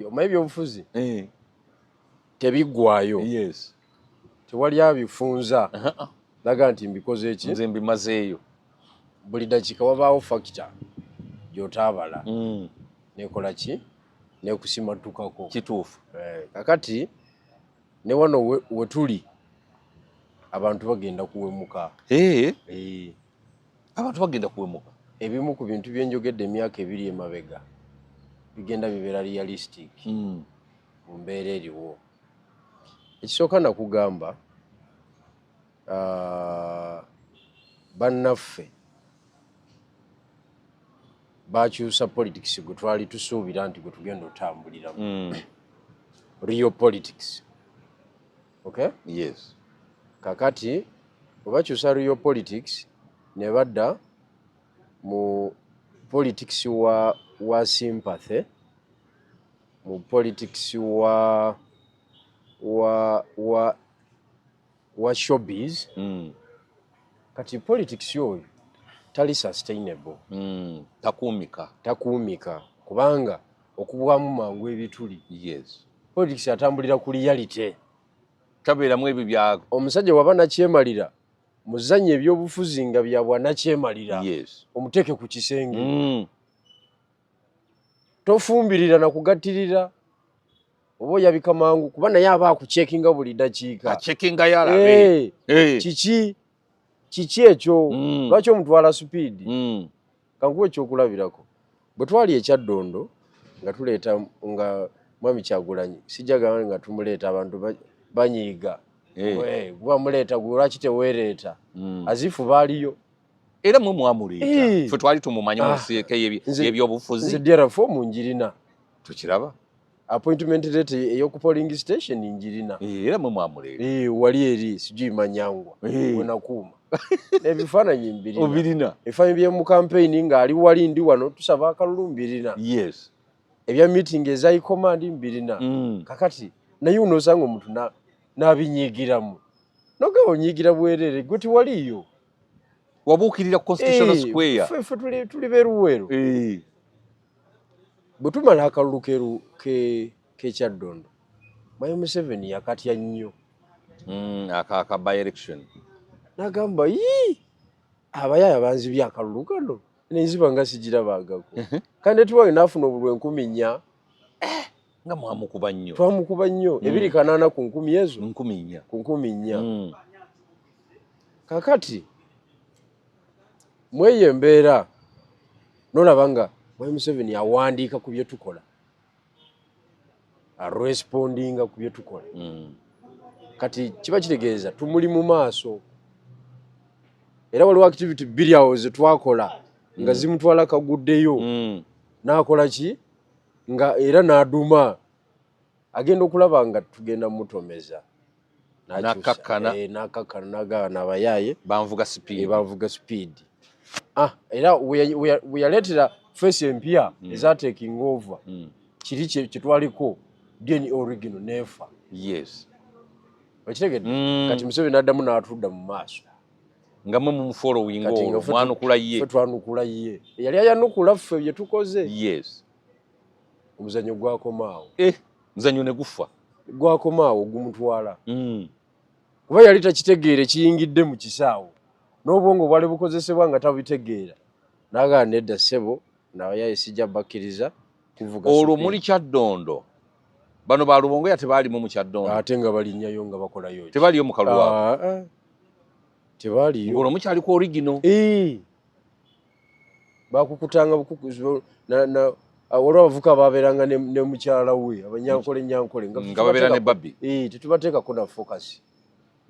omaye byobufuzi tebiggwayo. Yes. Tewali abifunza laga nti mbikoze eki nze mbimazeeyo. Buli dakiika wabaawo factor gy'otaabala nekola ki nekusimatukako. Kituufu. Kakati ne wano we tuli abantu bagenda kuwemuka. Abantu bagenda kuwemuka. Ebimu ku bintu byenjogedde emyaka 2 emabega bigenda bibeera realistic mu mbeera eriwo. Ekisooka nakugamba bannaffe bakyusa politics gwe twali tusuubira nti gwe tugenda otambuliramu. Real politics. Okay? Yes. Kakati obakyusa real politics ne badda mu politics wa sympathy, mu politics wa showbiz. Kati politics yoyo tali sustainable. Takuumika kubanga okubwamu mangu ebituli. Yes. Politics atambulira ku reality. Tabeeramu ebyo bya omusajja waba nakyemalira muzanye ebyobufuzi nga bya bwanakyemalira. Yes. Omuteeke ku kisenge. Tofumbirira na kugattirira oba oyabika mangu kuba naye aba akucekinga buli dakiika. Acekinga yalabe. Kiki ekyo lwaki omutwala speed. Kankuwa ekyokulabirako bwe twali ekyaddondo nga tuleeta nga Mwami Kyagulanyi sijjagamba nga tumuleeta abantu banyiiga. Kuba muleeta gwe lwaki teweereeta azifu baaliyo. Era mwe mwamuleeta ffe twali tumumanyi mu nsiike y'ebyobufuzi. Nze DRF njirina. Tukiraba. Appointment letter ey'oku polling station njirina. Era mwe mwamuleeta. Wali eri sijui Manyangwa wenakuuma. Ebifaananyi mbirina. Obirina. Ebifaananyi by'omu campaign ng'ali wali ndi wano tusaba akalulu mbirina. Yes. Ebya meeting eza command mbirina. Kakati naye unosanga omuntu n'abinyiigiramu. Noga onyiigira bwerere gwe tiwaliyo. Wabuukirira Constitutional Square. Ffe tuli beruweero. Bwe tumala akalulu k'ekyaddondo Mayo Museveni yakatya nnyo. Aka by election. Nagamba abayaya banzibye akalulu kano nenziba nga sigirabagako. Kandi tuwayo nafuna obulwe 4,000. Nga mwamukuba nnyo. Twamukuba nnyo. Ebiri kanaana ku 10 ezo. 4,000. Ku 4,000. Kakati mweye embeera nolaba nga Mayo Museveni awandiika ku bye tukola. Respondinga ku bye tukola. Kati kiba kitegeeza tumuli mu maaso. Era waliwo activity 2 awo ze twakola nga zimutwala kaguddeyo. N'akola ki nga era n'aduma agenda okulaba nga tugenda mutomeza. N'akakkana n'agaana abayaaye banvuga speed. Era we yaleetera face empya ezataking over. Kiri kyetwaliko DNA original nefa. Yes. Okitegedde kati Museveni n'addamu n'atudda mu maaso. Nga mwe mu following mwanukula ye. Twanukula ye. Yali ayanukula ffe bye tukoze. Yes. Omuzannyo gwakomaawo. Muzannyo ne gufa. Gwakomaawo gumutwala. Kuba yali takitegeere kiyingidde mu kisaawo. N'obwongo bwali bukozesebwa nga tabitegeera. N'agaa nedda ssebo naye sijja bakkiriza kuvuga. Olwo muli Kyaddondo. Bano ba Lubongoya tebaalimu mu Kyaddondo. Ate nga balinnyayo nga bakolayo. Tebaliyo mu Kalwa. Tebaliyo. Olwo mukyali ku original. Bakukutanga olwo abavuka babeeranga ne mukyala we abanyankole nga babeera ne babbi. Tetubateekako na focus.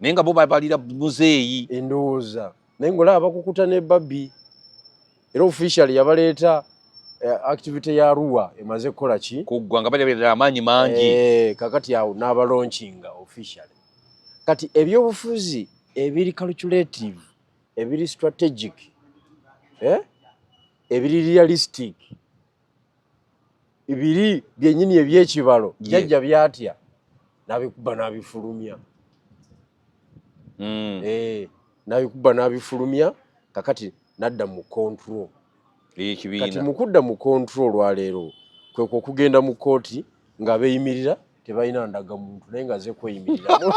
Naye nga bo babalira muzeeyi. Endowooza. Naye ng'olaba bakukuta ne babbi. Era officially yabaleeta activity ya Arua emaze kukola ki? Kuggwa nga balira amaanyi mangi. Kakati awo n'abalaunching officially. Kati ebyobufuzi ebiri calculative, ebiri strategic, ebiri realistic, ebiri byennyini ebyekibalo jjajja byatya n'abikuba n'abifulumya. N'abikuba n'abifulumya kakati nadda mu control. Kati mu kudda mu control lwaleero kwe okugenda mu kooti nga beeyimirira tebalina ndagamuntu naye nga ze kweyimiriramu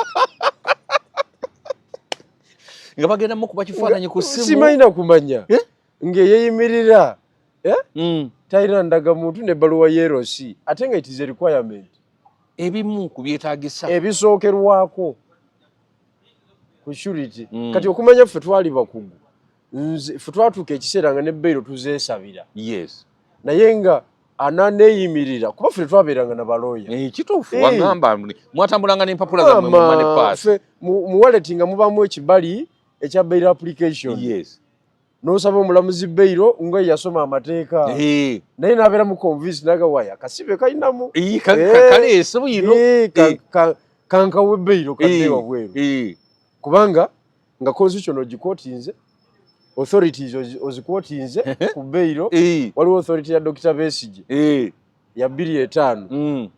nga bagenda mu kuba kifaananyi ku simu simalina kumanya ng'eyeeyimirira talina ndagamuntu n'ebbaluwa y'erosi ate nga it is a requirement ebimu ku byetaagisa ebisookerwako ku surety kati okumanya ffe twali bakugu ffe twatuuka ekiseera nga ne Bairo tuzeesabira yes naye nga ananeeyimirira kuba ffe twabeeranga na balooya kituufu wagamba mwatambulanga n'empapula zammwe mu money pass ffe mu wallet nga mubamu ekibali ekya Bairo application yes n'osaba omulamuzi Bairo nga yasoma amateeka naye n'abeera mu convince n'agawaya akasibe kalinamu kaleese buyino kankawe Bairo kadde wabweru kubanga nga constitution ogikootinze authorities ozikootinze ku Bairo waliwo authority ya Dr. Besigye ya 2.5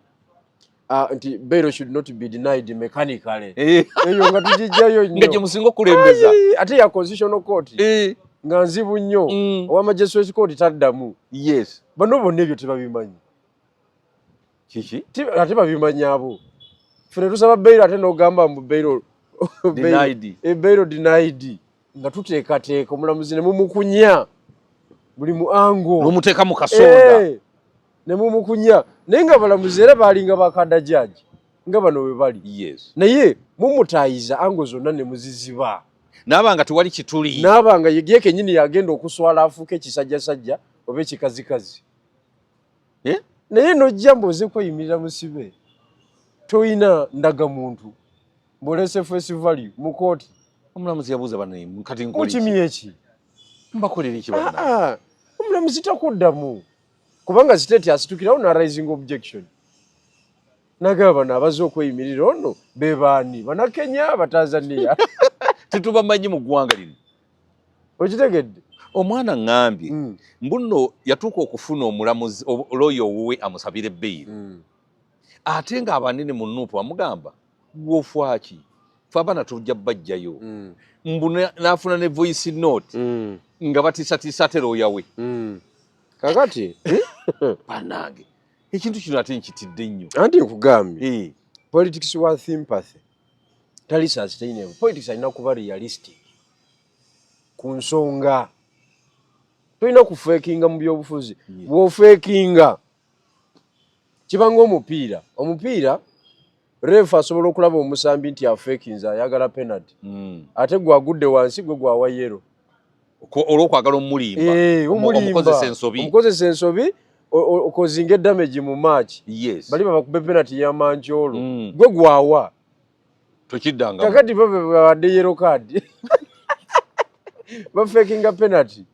nti Bairo should not be denied mechanically eyo nga tugijjayo nnyo nga gye musinga okulembeza ate ya constitutional court nga nzibu nnyo owa magistrate court taddamu yes bano bonna ebyo tebabimanyi kiki ate babimanyaabo ffe tusaba Bairo ate n'ogamba mbu Bairo Bairo denied nga tuteekateeka omulamuzi ne mumukunya buli mu ango n'omuteeka mu kasonda ne mumukunya naye nga balamuzi era baalinga bakada jaji nga bano bwe bali yes naye mumutaayiza ango zonna ne muziziba n'abanga tewali kituli n'abanga ye kennyini yagenda okuswala afuuka ekisajjasajja oba ekikazikazi naye n'ojja mboze kweyimirira musibe toyina ndagamuntu mbolese face value mu kooti omulamuzi yabuuza bane kati nkimye eki mbakolera iki bana omulamuzi takuddamu kubanga state asitukirawo na rising objection nagaba bano abaze okweyimirira ono bebaani banakenya batanzania tetubamanyi mu ggwanga lino okitegedde omwana ngambye mbuno yatuuka okufuna omulamuzi olwoyo owuwe amusabire Bairo ate nga abanene mu nuupu amugamba gwofwaki fe abaana tujja bajjayo mbu n'afuna ne voice note nga batiisatiisa ate looya we kakati banange ekintu kino ate nkitidde nnyo anti nkugambye politics wa sympathy tali sustainable politics alina kuba realistic ku nsonga tolina kufeekinga mu byobufuzi bw'ofeekinga kibanga omupiira refu asobola okulaba omusambi nti afeekinze ayagala penalty ate gwagudde wansi gwe gwawa yero olw'okwagala omukozesa ensobi okozinga edamage mu match bali babakube penalty ya Mancholo gwe gwawa tokiddanga kakati bawadde yero card bafeekinga penalty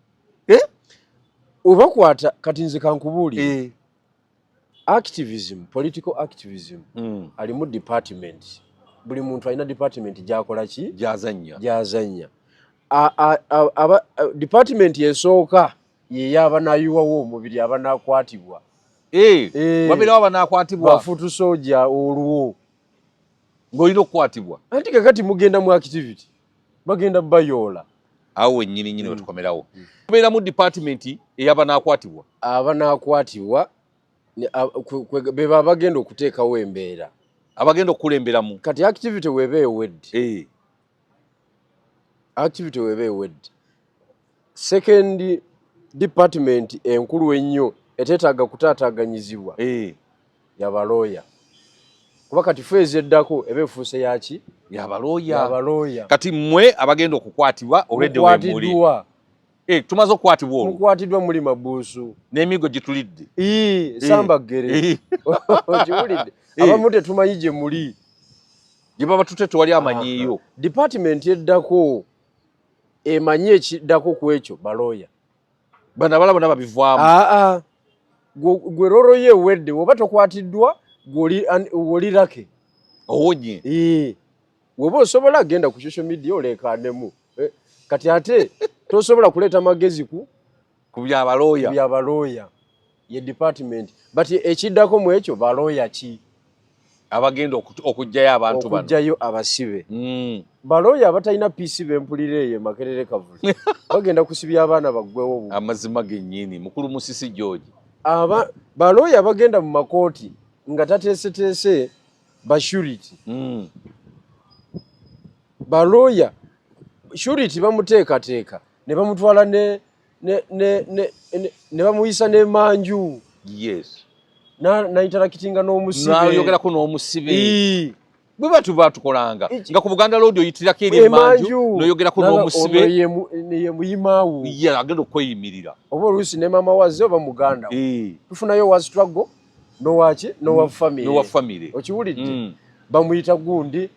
obakwata kati nze kankubuulire activism political activism alimu department buli muntu alina department gyakola ki gyazanya department esooka yeyabanayiwawo omubiri abanakwatibwa wabeerawo abanakwatibwa bafutu soja olwo ng'olina okukwatibwa anti kakati mugenda mu activity bagenda bayoola awo wennyini wetukomerawo tubeeramu department eyabanakwatibwa abanakwatibwa beba abagenda okuteekawo embeera abagenda okukulemberamu kati activity weba ewedde second department enkulu ennyo eteetaaga kutaataaganyizibwa yabalooya kuba kati feezi eddako eba efuuse yaki yabalooya kati mmwe abagenda okukwatibwa olwedde wemuli tumaze okukwatibwa olwo mukwatiddwa muli mabuusu n'emigo gitulidde sambagere okiwulidde abamu tetumanyi gye muli gye baba tute tewali amanyiiyo department eddako emanyi ekiddako ku ekyo balooya bano abala bonna babivaamu gwe roro ye ewedde oba tokwatiddwa gwolirake owonye weba osobola agenda ku social media oleekaanemu kati ate tosobola kuleeta magezi ku byabalooya ye department but ekiddako mu ekyo balooya ki abagenda okugjayo abantu bano okugjayo abasibe balooya abatalina PC bempulira eyo Makerere Kavuli bagenda kusibya abaana baggwewo amazima gennyini mukulu Musisi George balooya bagenda mu makooti nga tateeseteese bashurity balooya surity bamuteekateeka ne bamutwala ne bamuyisa n'emanju na interactinga n'omusibe n'ayogerako n'omusibe bwe batu batukolanga nga ku Buganda Road oyitirako eri emanju n'oyogerako n'omusibe ye muyimaawo agenda okweyimirira oba oluusi ne maama wazze oba muganda tufunayo wa struggle nowa family okiwulidde bamuyita gundi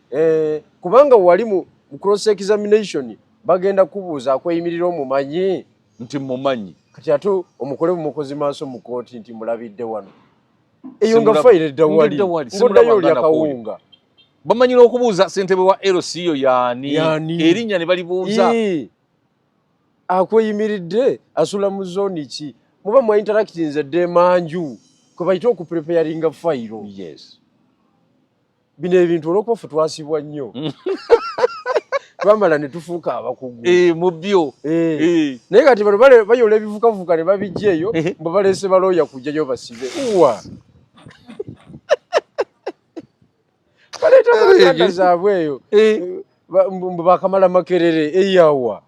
kubanga wali mu cross examination bagenda kubuuza akweyimirira omumanyi nti mumanyi kati ate omukole bumukozi maaso mu kooti nti mulabidde wano eyo nga fayire dda wali ngoddayo olya kawunga bamanyira okubuuza ssentebe wa LCO yaani erinnya ne balibuuza akweyimiridde asula mu zooni ki muba mwa interactinze dde emanju kwe bayita okupreparinga fayiro bino ebintu olwokuba ffe twasibwa nnyo twamala ne tufuuka abakugu mu byo naye kati bano bayola ebivukavuka ne babijja eyo mbe baleese balooya kujjayo basibe uwa baleeta balanda zaabwe eyo bakamala makerere eyawa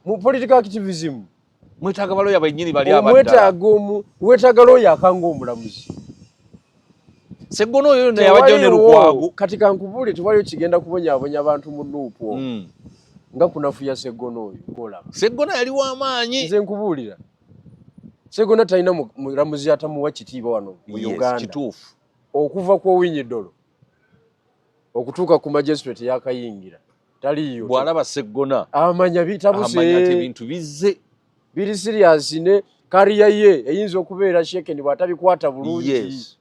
mu political activism mwetaaga balooya bennyini bali wetaaga looya akanga omulamuzi Sseggona oyo yonna yabajjayo ne Lukwago kati kankubule tewaliyo kigenda kubonyaabonya abantu mu nuupu nga kunafuya Sseggona oyo olaba Sseggona yali w'amaanyi nze nkubuulira Sseggona talina mulamuzi atamuwa kitiibwa wano mu Uganda kituufu okuva ku Owinyi-Dollo okutuuka ku magistrate yakayingira taliyo bw'alaba Sseggona amanya bitabuse ebintu bizze biri serious ne kariya ye eyinza okubeera shekeni bw'atabikwata bulungi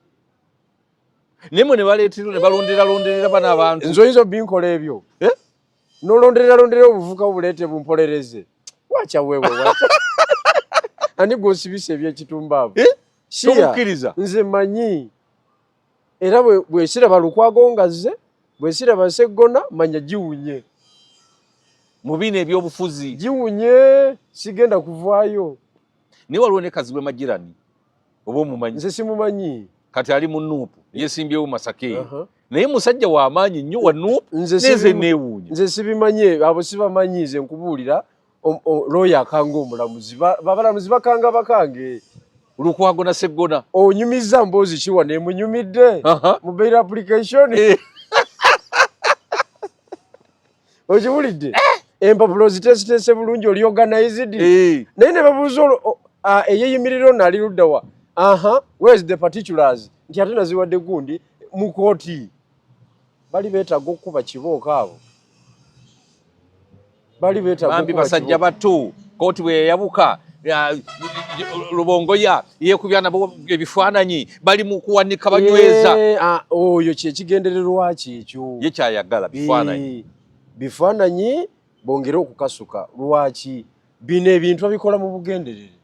nemwe ne balonderera bana abantu nzo oyinza binkola ebyo nolonderera obuvuka buleete bumpolereze wacha wewe ani gwosibisa ebyekitumbaabo tomukkiriza nze manyi era bwesiraba Lukwago ngazze bwesiraba Sseggona manya giwunye mu bino ebyobufuzi giwunye sigenda kuvaayo naye waliwo ne Kazibwe Magirani oba omumanyi nze simumanyi kati ali mu nuupu yesimbyewo Masake naye musajja w'amaanyi nnyo wa nuupu neze neewuunya nze sibimanyi abo sibamanyi nze nkubuulira looya akanga omulamuzi babalamuzi bakanga bakange Lukwago na Sseggona onyumiza mboozi kiwa nemunyumidde mu bail application okiwulidde empapulo ziteesiteese bulungi oli organized naye ne babuuza eyeyimirira ono ali luddawa where is the particulars nti ate naziwadde gundi mu kooti bali beetaaga okukuba kibooka abo bali beetaaga bambi basajja bato kooti bwe yayabuka Lubongoya yeekubya nabo ebifaananyi bali mu kuwanika banyweza oyo kyekigendererwa kyekyo ye kyayagala bifaananyi bongere okukasuka lwaki bino ebintu babikola mu bugenderere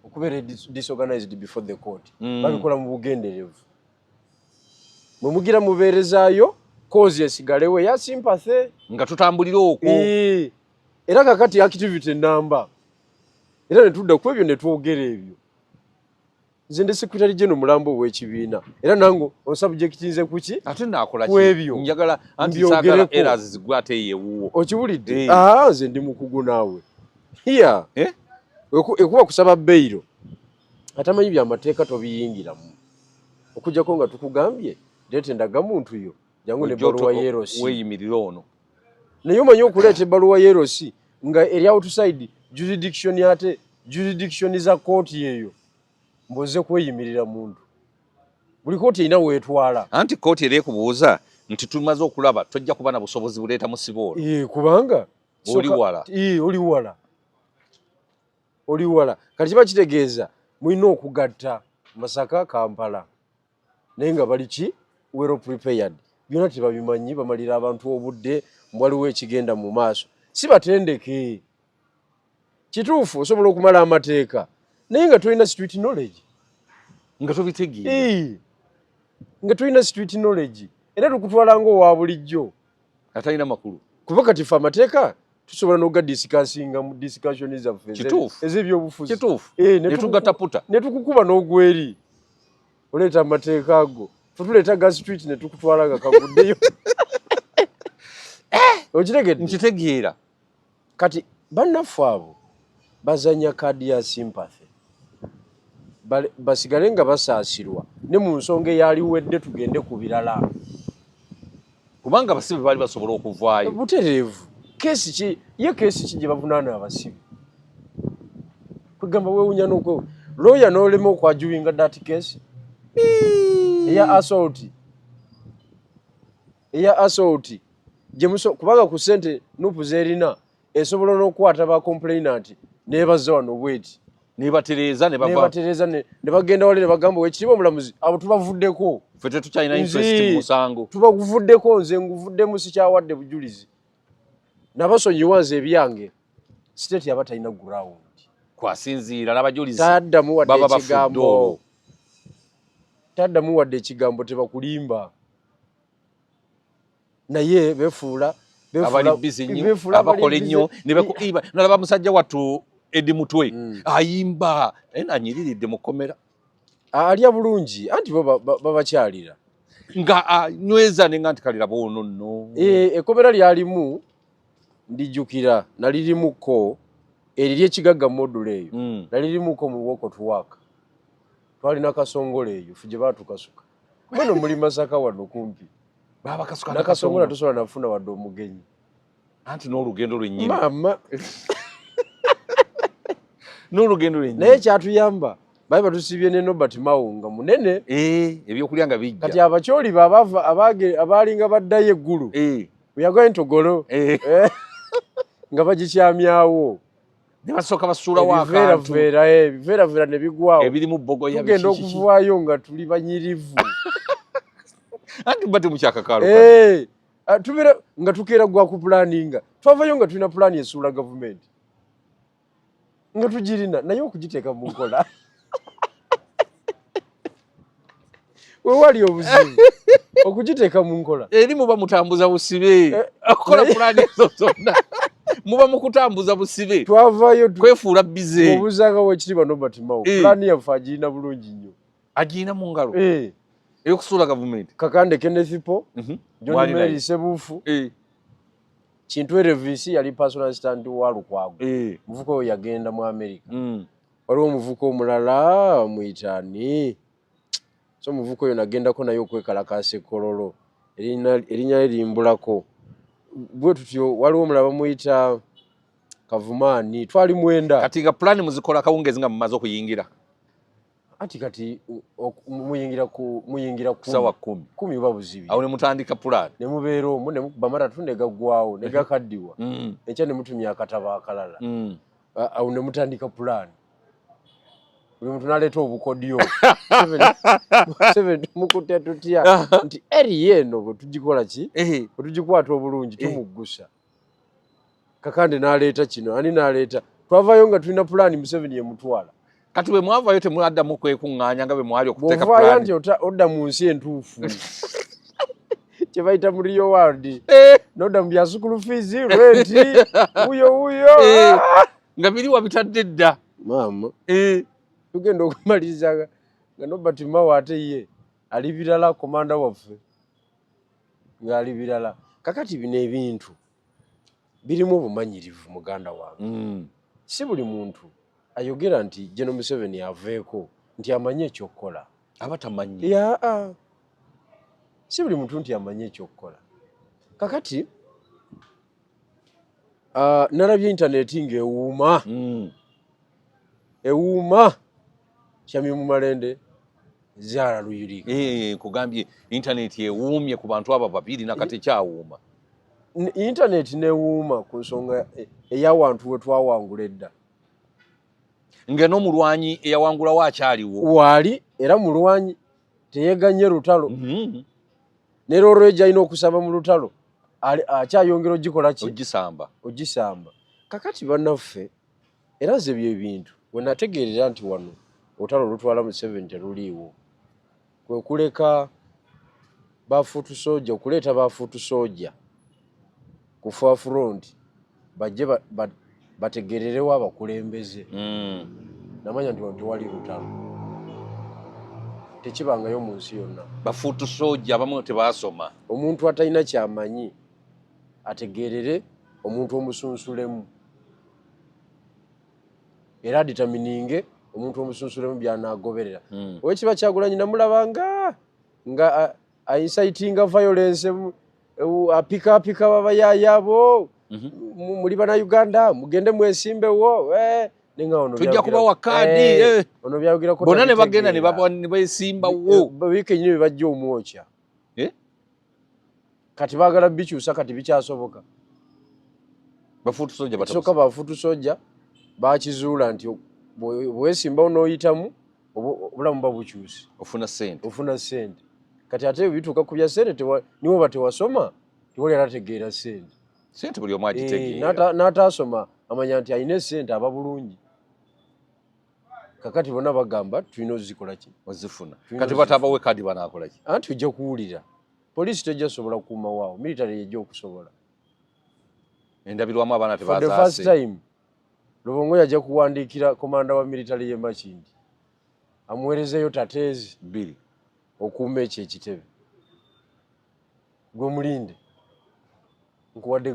okubeera disorganized before the court babikola mu bugenderevu mwe mugira mubeerezaayo cause esigalewo ya sympathy nga tutambulira okwo era kakati activity namba era ne tudda ku ebyo ne twogera ebyo nze ndi secretary general mulambo w'ekibiina era nange on subject nze kuki ate naakola ku ebyo njagala antisaagala errors zigwe ate yeewuwo okiwulidde nze ndi mukugu naawe hiya ekuba kusaba beyiro atamanyi byamateeka tobiyingiramu okujjako nga tukugambye leeta endagamuntu yo jangu nebbaluwa yerosi weeyimirira ono naye omanyi okuleeta ebbaluwa yerosi nga eri outside jurisdiction ate jurisdiction za kooti eyo mboze kweyimirira muntu buli kooti erina weetwala anti kooti era ekubuuza nti tumaze okulaba tojja kuba na busobozi buleeta musiboolo kubanga oli wala kati kiba kitegeeza mulina okugatta Masaka Kampala naye nga bali ki well prepared byonna tebabimanyi bamalira abantu obudde waliwo ekigenda mu maaso si batendeke kituufu osobola okumala amateeka naye nga tolina street knowledge nga tobitegeera nga tolina street knowledge era tukutwala ng'owa bulijjo atalina makulu kuba kati ffe amateeka tusobola n'oga discussinga mu discussion zaffe ez'ebyobufuzi ne tugataputa ne tukukuba n'ogweri oleeta amateeka ago futuleeta gas street ne tukutwala nga kaguddeyo okitegedde nkitegeera kati bannaffe abo bazanya kaadi ya sympathy basigale nga basaasirwa ne mu nsonga eyaliwedde tugende ku birala kubanga abasibe baali basobola okuvaayo butereevu keesi ki gye bavunaana abasibe kwegamba weewunya n'okwe lawyer n'olema okwajuwinga that case eya assault kubanga ku ssente nupu zerina esobola n'okukwata ba complainant nebaza wano bweti nebatereza ne bagenda wale ne bagamba wekiriba omulamuzi abo tubavuddeko ffe tetukyalina interest mu musango tubakuvuddeko nze nguvuddemu sikyawadde bujulizi nabasonyiwa nze ebyange state yaba talina ground kwasinziira n'abajulizi taddamu wadde ekigambo tebakulimba naye befuula abali bizi nnyo abakola ennyo nalaba musajja wattu Edi Mutwe ayimba anyiriridde mu kkomera alya bulungi anti babakyalira nga nyweza nenga nti kalira boono nno ekkomera lyalimu ndijjukira nalirimuko eriri ekigagga module eyo nalirimuko mu walk to work twalina kasongole eyo ffe gye baatukasuka mweno muli Masaka wano kumpi nakasongola tosobola nafuna wadde omugenyi anti n'olugendo lwennyini maama n'olugendo lwennyini naye kyatuyamba baali batusibye ne Nobert Mao nga munene ebyokulya nga bijja kati abakyoli abaalinga baddayo eggulu bweyagwa entogolo nga bagikyamyawo ne basooka basuulawo akantu ebiveeraveera ne bigwawo ebirimu bbogoya tugenda okuvaayo nga tuli banyirivu anti mba temukyakakaalo tubeera nga tukeera gwa ku pulaninga twavayo nga tulina pulaani esuula gavumenti nga tugirina naye okugiteeka mu nkola wewali obuzibu okugiteeka mu nkola eri muba mutambuza busibe okukola pulaani ezo zonna muba mukutambuza busibe twavayo kwefuula bize obuzanga wekiriba Nobert Mao pulaani yaffe agirina bulungi nnyo agirina mu ngalo eyokusuula gavumenti Kakande Kenneth Po John Mary Sebufu Kintu Revisi yali personal stand wa Lukwago muvuko oyo yagenda mu America waliwo omuvuko omulala muyitani so muvuko oyo nagendako naye okwekalakasa ekololo erinnya erimbulako bwe tutyo waliwo omulala bamuyita Kavumaani twali mwenda kati nga pulaani muzikola kawungezi nga mumaze okuyingira ati kati muyingira ku sawa 10 uba buzibi awo ne mutandika pulaani ne mubeera omwo ne mukuba matatu ne gaggwawo ne gakaddiwa ekya ne mutumya akatabo akalala awo ne mutandika pulaani buli muntu n'aleeta obukodyo 7 mukutte tutya nti eri yeeno bwe tugikola ki bwe tugikwata obulungi tumuggusa Kakande n'aleeta kino ani n'aleeta twavayo nga tulina pulaani Museveni ye mutwala kati bwe mwavayo temwaddamu kwekuŋŋaanya nga bwe mwali okuteeka pulaani nti odda mu nsi entuufu kye bayita mu Rio World n'odda mu bya sukulu fees renti wuyo nga biri wabitadde dda maama tugenda okumaliriza nga Nobert Mao ate ye ali birala komanda waffe ng'ali birala kakati bino ebintu birimu obumanyirivu muganda wange si buli muntu ayogera nti General Museveni aveeko nti amanye ekyokukola aba tamanyi si buli muntu nti amanye ekyokukola kakati nalabye intaneti ng'ewuuma ewuuma kyami mu malende Zara Luyirika kugambye intaneti ewuumye ku bantu abo babiri nakati ekyawuuma intaneti newuuma ku nsonga eyawantu we twawangula edda nga n'omulwanyi eyawangulawo akyaliwo waali era mulwanyi teyeganye lutalo ne Lorwegia alina okusamba mu lutalo akyayongera ogikola ki ogisamba kakati bannaffe era nze bye bintu we nategeerera nti wano olutalo lutwala Museveni teruliiwo kwe kuleka bafuutu soja okuleeta bafuutu soja ku forefront bajje bategererewo abakulembeze namanya nti wano tewali lutalo tekibangayo mu nsi yonna. Bafuutu soja abamu tebaasoma. Omuntu atalina kyamanyi ategeerere omuntu omusunsulemu era aditamininge omuntu omusunsulemu by'anaagoberera. Owekiba Kyagulanyi namulabanga nga incitinga violence apika babayaayabo muli Bannayuganda mugende mwesimbewo tujja kubawa kaadi ono byayogerako bonna ne bagenda ne beesimbawo wiiki ennyini bye bajja omwokya kati baagala bikyusa kati bikyasoboka. Bafuutu soja soka bafuutu soja bakizuula nti bwesimbawo n'oyitamu obulamu babukyusi ofuna ssente kati ate bituuka ku bya ssente niwoba tewasoma tiwali atategeera ssente buli omu agitegeera n'ataasoma amanya nti alina essente aba bulungi. Kakati bonna bagamba tulina ozikola ki ozifuna kati batabawe kadi banaakola ki anti ojja kuwulira poliisi tejja sobola kukuuma waawo military yejja okusobola. Endabirwamu abaana for the first time Lubongoya ajja kuwandiikira komanda wa military y'e Makindi amuweerezeeyo tateezi 2 okuuma ekyo ekitebe gwe mulinde nkuwadde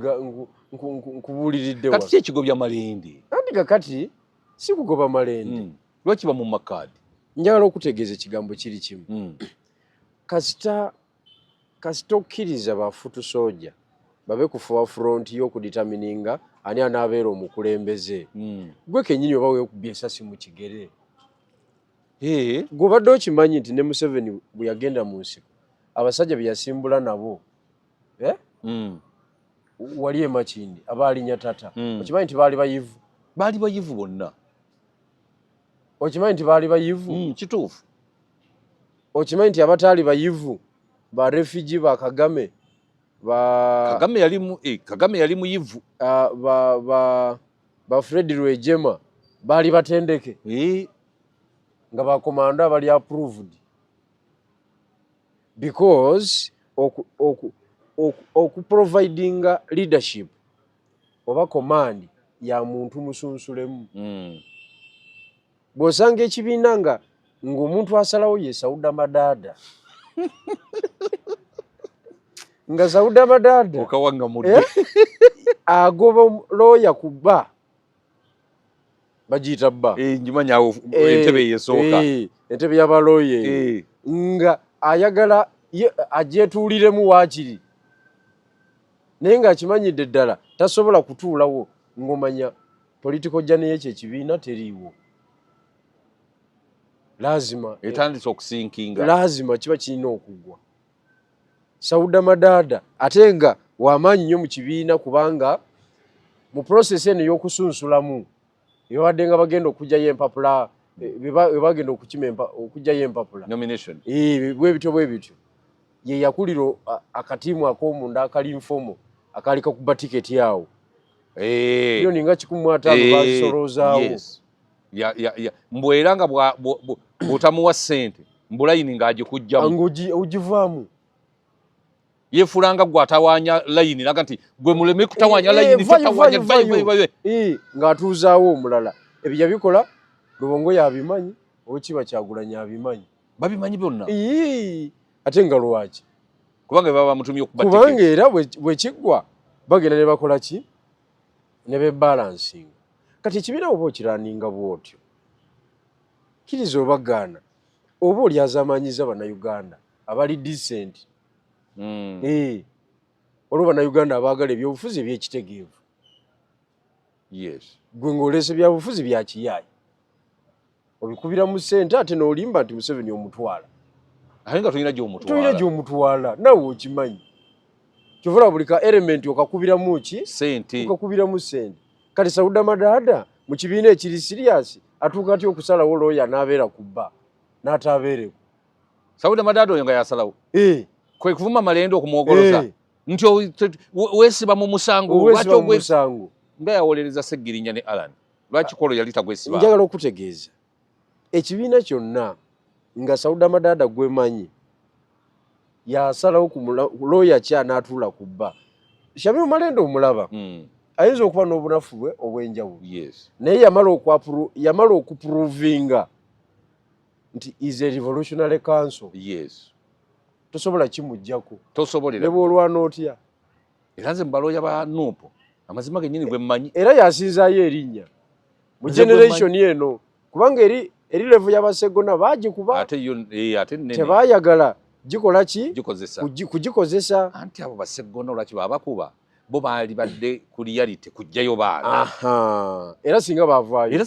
nkubuuliridde kati ki ekigobya Malende anti kakati si kugoba Malende lwakiba mu makaadi. Njagala okutegeeza ekigambo kiri kimu kasita okkiriza bafuutu soja babe ku front y'okuditamininga ani anaabeera omukulembeze gwe kennyini oba weekubye esasi mu kigere gw'obadde okimanyi nti ne Museveni bwe yagenda mu nsiko abasajja be yasimbula nabo wali e Makindi abaalinya tata okimanyi nti baali bayivu bonna okimanyi nti baali bayivu kituufu okimanyi nti abataali bayivu ba refugee ba Kagame Kagame yali muyivu ba Fred Rwejema baali batendeke nga bakomanda bali approved because okuprovidinga leadership oba command ya muntu musunsulemu. Bw'osanga ekibiina ng'omuntu asalawo ye Sauda Madada nga Sauda Madada okawanga mudde agoba lawyer ku bba bagiyita bba njimanya entebe yesooka entebe y'abaloye nga ayagala ajetuuliremu waakiri naye ng'akimanyidde ddala tasobola kutuulawo ng'omanya political journey y'ekyo ekibiina teriiwo. Lazima etandise okusinkinga lazima kiba kirina okugwa. Sauda Madada ate nga w'amaanyi nnyo mu kibiina kubanga mu process eno y'okusunsulamu ebabadde nga bagenda okugyayo empapula bagenda okugyayo empapula nomination bwe bityo ye yakulira akatiimu ak'omunda akali informo akaali kakuba tiketi awo milioni nga 15 bazisolozaawo mbwera nga bw'otamuwa ssente mbulayini ng'agikugjamu ogivaamu yeefulanga gw'atawaanya layini naga nti gwe muleme kutawaanya layini vayo ng'atuuzaawo omulala ebyo yabikola Lubongo yabimanyi Owekiba Kyagulanyi abimanyi babimanyi byonna ate nga lwaki kubanga baba bamutumye okuba kubanga era bwe kiggwa bagenda ne bakola ki ne bebalancing. Kati ekibiina oba okiraninga bw'otyo kiriza obagaana oba oli azamanyiza Bannayuganda abali decent olwo Bannayuganda abaagala ebyobufuzi ebyekitegeevu gwe ng'oleese byabufuzi bya kiyaayi obikubira mu ssente ate n'olimba nti Museveni omutwala ate nga tolina gy'omutwala nawe okimanyi kyovula buli ka element okakubiramu ki ssente okakubiramu ssente. Kati Sauda Madada mu kibiina ekiri serious atuuka atya okusalawo lawyer n'abeera ku bba n'ataabeereku. Sauda Madada oyo nga yasalawo kwe kuvuma Malende okumwogoloza nti weesiba mu musango nga yawolereza Seggirinya ne Alan lwaki kolo yali tagwesiba. Njagala okutegeeza ekibiina kyonna nga Sauda Madada gwemanyi yasalawo ku lawyer ki anaatuula ku bba. Shamim Malende omulaba ayinza okuba n'obunafu bwe obw'enjawulo naye yamala okupuruvinga nti is a revolutionary council. Yes. Tosobola kimujjako. Tosobolera. Ne bw'olwana otya. Era nze mbaloya ba Nuupu. Amazima gennyini gwe mmanyi. Era yasinzaayo erinnya. Mu generation eno. Kubanga eri level y'abasegona bagikuba. Ate nene. Tebaayagala gikola ki? Gikozesa. Kugikozesa. Anti abo basegona olwaki babakuba. Bo baali badde ku reality kujjayo baana. Aha. Era singa baavaayo.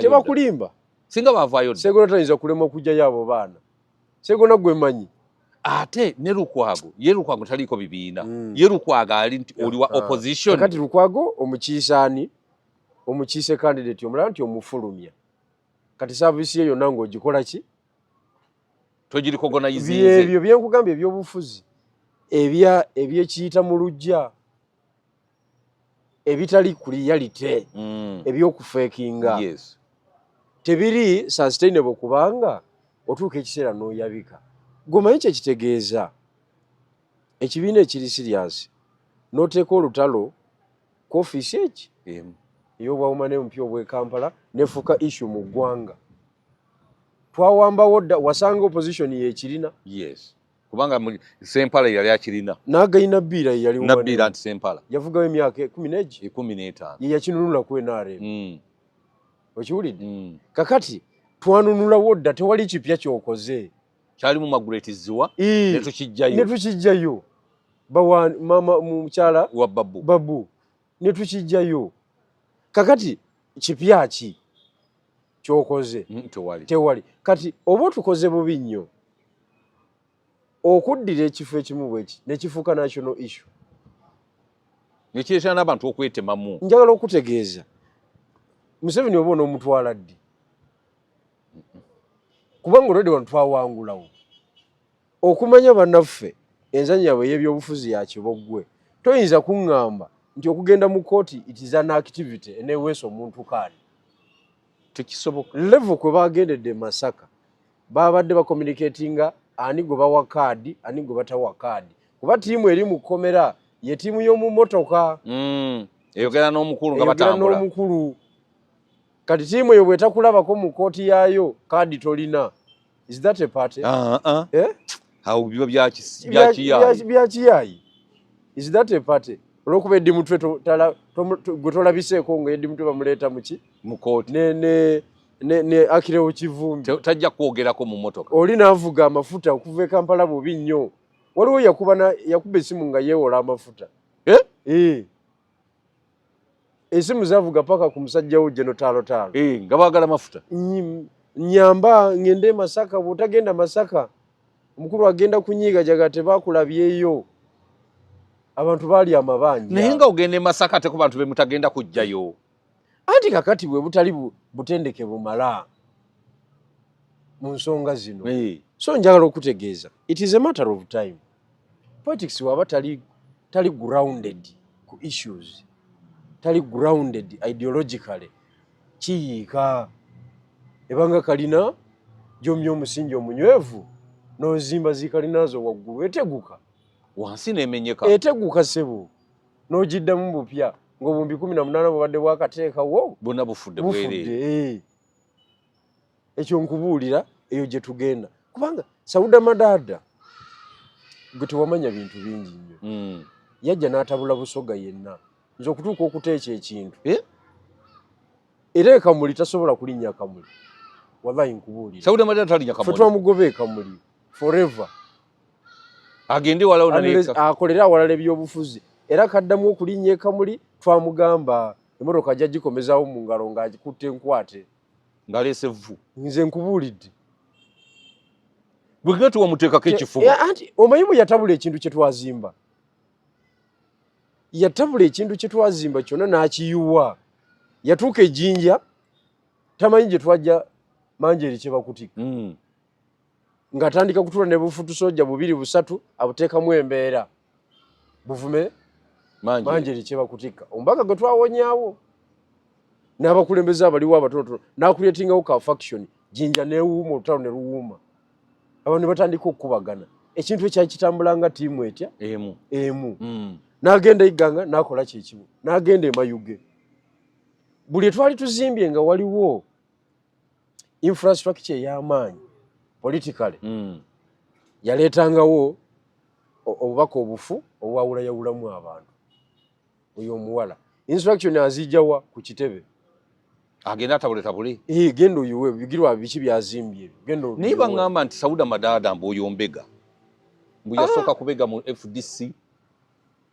Tebakulimba. Singa baavaayo. Segona tayinza kulema okujjayo abo baana. Segona gwe manyi. Ate ne Lukwago, ye Lukwago taliko bibiina. Ye Lukwago ali nti oli wa opposition. Kati Lukwago omukiisaani, omukiise candidate omulala nti omufulumya. Kati service ye yonna ng'ogikola ki? Togiriko izinze. Ebyo byenkugambye eby'obufuzi. Ebyekiyita mu luggya. Ebitali ku reality. Ebyokufeekinga. Yes. Tebiri sustainable kubanga otuuka ekiseera n'oyabika. Gomanyi kye kitegeeza ekibiina ekiri serious n'oteeka olutalo ku ofiisi eki ey'obwawuma n'empya obw'e Kampala nefuuka issue mu ggwanga. Twawambawo dda wasanga opposition yeekirina. Yes. Kubanga Sempala yali akirina. N'agayina Bbiira ye yali Nabbiira anti Sempala. Yavugawo emyaka 10 15. ye yakinunula ku NRM. Okiwulidde? Kakati twanunulawo dda tewali kipya ky'okoze. Kyali mu maguletiziwa ne tukijjayo mama mukyala wa Babu ne tukijjayo. Kakati kipya ki ky'okoze? Tewali. Kati oba otukoze bubi nnyo okuddira ekifo ekimu bweki ne kifuuka national issue. Ne kireetera n'abantu okwetemamu. Njagala okutegeeza Museveni oba onoomutwala ddi? Kubanga olwedde wano twawangulawo. Okumanya bannaffe enzannya yaabwe y'ebyobufuzi ya kiboggwe. Toyinza kuŋŋamba nti okugenda mu kkooti it is an activity eneeweesa omuntu kaadi. Tekisoboka. Level kwe baagendedde Masaka baabadde bakommuniketinga ani gwe bawa kaadi ani gwe batawa kaadi. Kuba ttiimu eri mu kkomera ye ttiimu y'omu mmotoka. Eyogera n'omukulu nga batambula. N'omukulu. Kati ttiimu eyo bw'etakulabako mu kkooti yaayo kaadi tolina. Is that a party? Awo byo byakiyayi. Is that a party? Olwokuba eddimu twe gwe tolabiseeko ng'eddimu twe bamuleeta muki? Mu kkooti. Ne Akirewo Kivumbi. Tajja kwogerako mu mmotoka. Oli n'avuga amafuta okuva e Kampala bubi nnyo. Waliwo yakuba essimu nga yeewola amafuta. Esimu zaavuga paka ku musajja wo Jeno Talo. Nga baagala mafuta. Nyamba ngende Masaka, bw'otagenda Masaka omukulu agenda kunyiiga jaga tebaakulabyeyo. Abantu baali amabanja. Naye nga ogende Masaka ate ku bantu be mutagenda kujjayo. Anti kakati bwe butali butendeke bumala mu nsonga zino. So njagala okutegeeza it is a matter of time. Politics waba tali grounded ku issues. Tali grounded ideologically. Kiyiika. Ebanga kalina gyomya omusingi omunywevu n'ozimba zikalinazo waggulu eteguka. Wansi n'emenyeka. Eteguka ssebo. N'ogiddamu bupya ng'obumbi 18 bubadde bwakateekawo. Bonna bufudde bwereere. Ekyo nkubuulira eyo gye tugenda. Kubanga Sauda Madada gwe tewamanya bintu bingi nnyo. Yajja n'atabula Busoga yenna. Nze okutuuka okuteeka ekintu. Era Kamuli tasobola kulinnya Kamuli. Wallahi nkubuulira. Sauda Madada talinnya Kamuli. Ffe twamugoba Kamuli forever. Agende walawo n'eka. Akolera awalala ebyobufuzi. Era kaddamu okulinnya Kamuli twamugamba emmotoka ajja gikomezaawo mu ngalo ng'agikutte enkwate. Ng'aleese vvu. Nze nkubuulidde. Bwe genda tuwamuteekako ekifuba. Anti omanyi bwe yatabula ekintu kye twazimba. Yatabula ekintu kye twazimba kyonna n'akiyuwa. Yatuuka ejjinja tamanyi gye twajja Manjeri kye bakutika. Ng'atandika kutuula ne bufutusojja 2-3 abuteekamu embeera. Buvume Manjeri kye bakutika. Omubaka gwe twawonyaawo. N'abakulembeze abaliwo abatonotono n'akuleetingawo ka faction. Jjinja neewuuma olutalo ne luwuuma. Abantu ne batandika okukubagana. Ekintu ekyali kitambulanga ttiimu etya? Emu. N'agenda Iganga n'akola kyekimu. N'agenda e Mayuge. Buli twali tuzimbye nga waliwo infrastructure ey'amaanyi politically yaleetangawo obubaka obufu obwawulayawulamu abantu oyo omuwala instruction azijjawa ku kitebe agenda atabule genda oyiwe bigirwa biki byazimbye genda niba ngamba nti Sauda Madada mboyo mbega mbu yasooka kubega mu FDC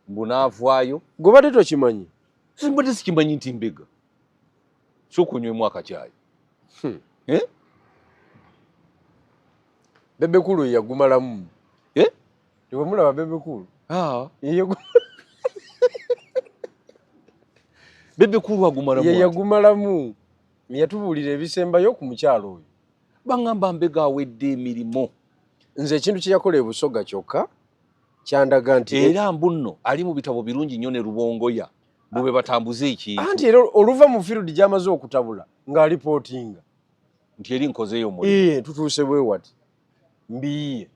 mbu naavaayo gobadde tokimanyi simbadde sikimanyi nti mbega kyokunywemu akacyayi Bebekulu yagumalamu iwe mulaba Bebekulu Bebekulu agumalamu yagumalamu yatubuulira ebisembayo ku mukyalo oyo bangamba mbega awedde emirimu nze ekintu kye yakola ebusoga kyokka kyandaga nti era mbunno ali mu bitabo birungi nnyo ne Rubongoya bube batambuze ekintu anti era oluva mu field gy'amaze okutabula ng'alipootinga nti eri nkozeeyo mulimu tutuuse bwe wati mbiyiye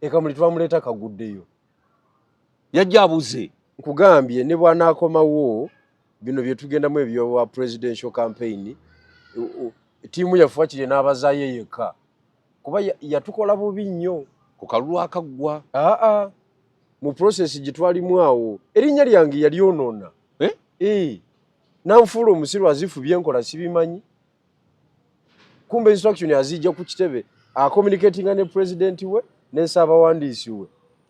ekamuli twamuleeta kaguddeyo yajja abuze nkugambye ne bwanaakomawo bino bye tugendamu ebyowa presidential campaign ttiimu yaffe wakiri n'abazaayo yekka kuba yatukola bubi nnyo ku kalulu akaggwa mu process gye twalimu awo erinnya lyange yalyonoona nanfuula omusiru azifu byenkola sibimanyi kumbe instruction azijja ku kitebe acommunicatinga ne president we ne ssaabawandiisi we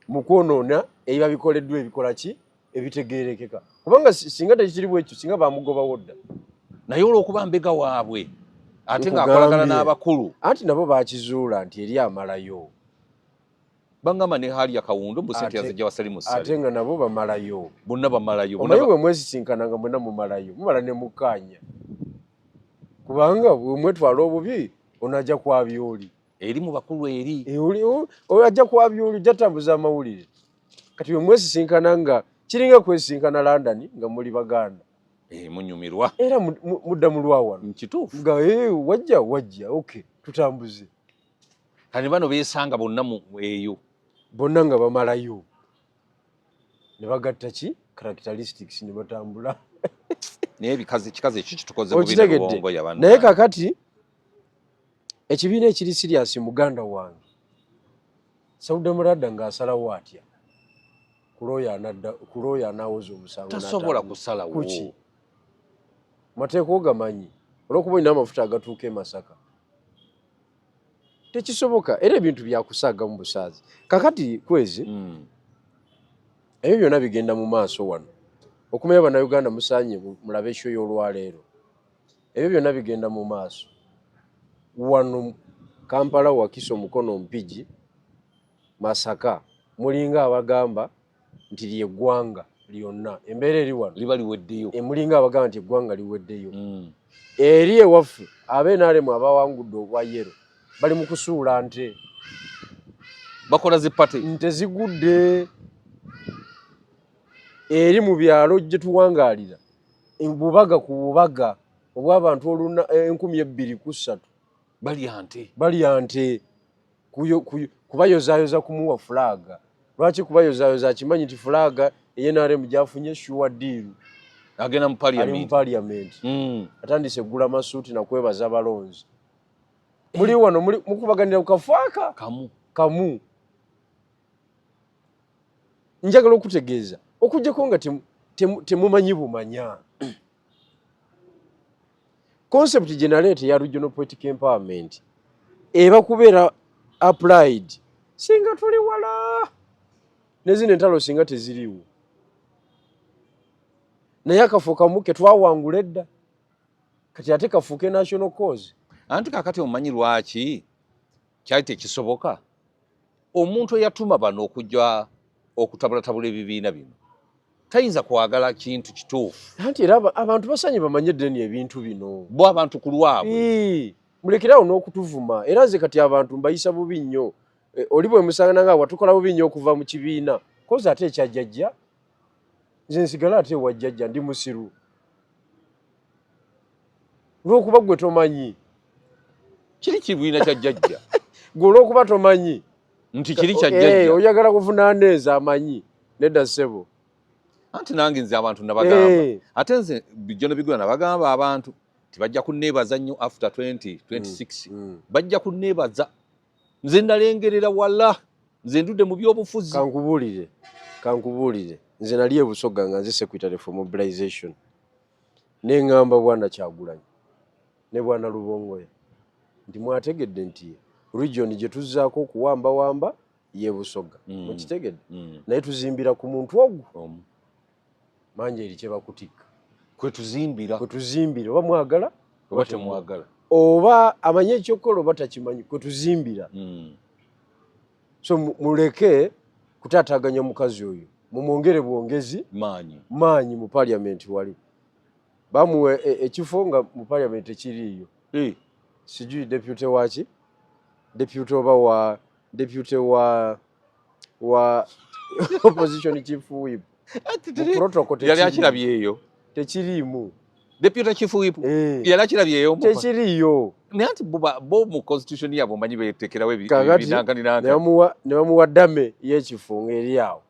mu kwonoona ebiba bikoleddwa ebikola ki ebitegeerekeka kubanga singa tekiri bwekyo singa bamugobawo dda naye olw'okuba mbega waabwe ate ng'akolagana n'abakulu anti nabo baakizuula nti eri amalayo bangamba ne Halia Kawundo mu sente yazijja wasali mu ssale ate nga nabo bamalayo bonna bamalayo omanyi bwe mwesisinkananga mwena mumalayo mumala ne mukkaanya kubanga bwe mwetwala obubi onajja kwabya oli eri mu bakulu eri ajja kwabya oli ojja tambuza amawulire kati bwe mwesisinkana nga kiringa kwesisinkana London nga muli baganda munyumirwa era mudda mu lwawano nkituufu nga wajja okay tutambuze kati bano beesanga bonna eyo bonna nga bamalayo ne bagatta ki characteristics ne batambula naye kikazi ekyo kitukoze mu bino Rubongo y'abantu naye kakati ekibiina ekiri serious muganda wange Sauda Murada ng'asalawo atya kulooya anaawoza omusango tasobola kusalawo kuki mateeka ogamanyi olw'okuba olina amafuta agatuuka e Masaka tekisoboka era ebintu byakusaaga mu busaazi kakati kwezi ebyo byonna bigenda mu maaso wano okumanya bannayuganda musaanye mulabe ekyo y'olwaleero ebyo byonna bigenda mu maaso wano Kampala Wakiso Mukono Mpigi Masaka mulinga abagamba nti ly'eggwanga lyonna embeera eri wano liba liweddeyo mulinga abagamba nti eggwanga liweddeyo eri ewaffe ab'enaalemu abawangudde obwa yero bali mu kusuula nte bakola zipate nte zigudde eri mu byalo gye tuwangaalira bubaga ku bubaga obw'abantu 2,203 balya nte kubayozaayoza kumuwa fulaga lwaki kubayozaayoza akimanyi nti fulaga eyenaremu gyafunye shuwa diiru agenda mu parliament atandise eggula masuuti nakwebaza balonzi muli wano mukubaganira ku kafaaka kamu njagala okutegeeza okujjako nga temumanyi bumanya concept generate ya regional political empowerment eba kubeera applied singa tuli wala nezino entalo singa teziriwo naye akafuuka kamu ke twawangula edda kati ate kafuuke national cause anti kakati omumanyi lwaki kyali tekisoboka omuntu eyatuma bano okujja okutabulatabula ebibiina bino tayinza kwagala kintu kituufu anti era abantu basanye bamanye ddeni ebintu bino bo abantu ku lwabwe mulekerawo n'okutuvuma era nze kati abantu mbayisa bubi nnyo oli bwe musangana nga watukola bubi nnyo okuva mu kibiina kozi ate ekyajjajja nze nsigala ate ewajjajja ndi musiru lw'okuba gwe tomanyi kiri kibiina kya jjajja gwe olw'okuba tomanyi nti kiri kya jjajja oyagala kuvunaaneza amanyi nedda ssebo anti nange nze abantu nabagamba ate nze bijjo ne bigula nabagamba abantu tibajja kunneebaza nnyo after 2026 bajja kunneebaza nze nalengerera wala nze ndudde mu byobufuzi kankubuulire nze nali e Busoga nga nze secretary for mobilization neŋŋamba Bwana Kyagulanyi ne Bwana Lubongoya nti mwategedde nti region gye tuzzaako okuwambawamba ye Busoga mukitegedde naye tuzimbira ku muntu ogwo Manjeeri kye bakutikka kwe tuzimbira oba mwagala oba temwagala oba amanye ekyokukola oba takimanyi kwe tuzimbira so muleke kutaataganya mukazi oyo mumwongere bwongezi maanyi mu parliament wali bamuwe ekifo nga mu parliament ekiriiyo sijui deputy waki deputy oba wa opposition chief whip protocol yali akirabyeyo tekiriimu deputy chief whip yali akirabyeyo tekiriiyo nanti bo mu constitution yabo manyi betekerawo ebinanganinanga ne bamuwa ddame y'ekifo ng'eri awo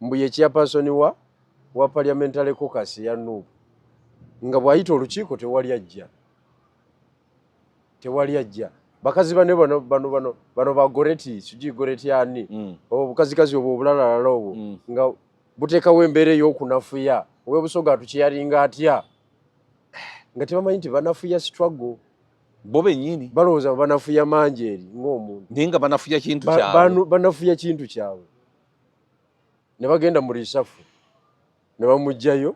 mbu ye chairperson wa parliamentary caucus ya Nuupu nga bw'ayita olukiiko tewali ajja bakazi bane bano ba Goreti sijui Goreti ani obukazikazi obwo obulalala obwo nga buteekawo embeera ey'okunafuya owe Busoga atukiyalinga atya nga tebamanyi nti banafuya struggle bo bennyini balowooza banafuya Manjeeri ng'omuntu naye nga banafuya kintu kyabwe banafuya kintu kyabwe ne bagenda mu risafu ne bamugjayo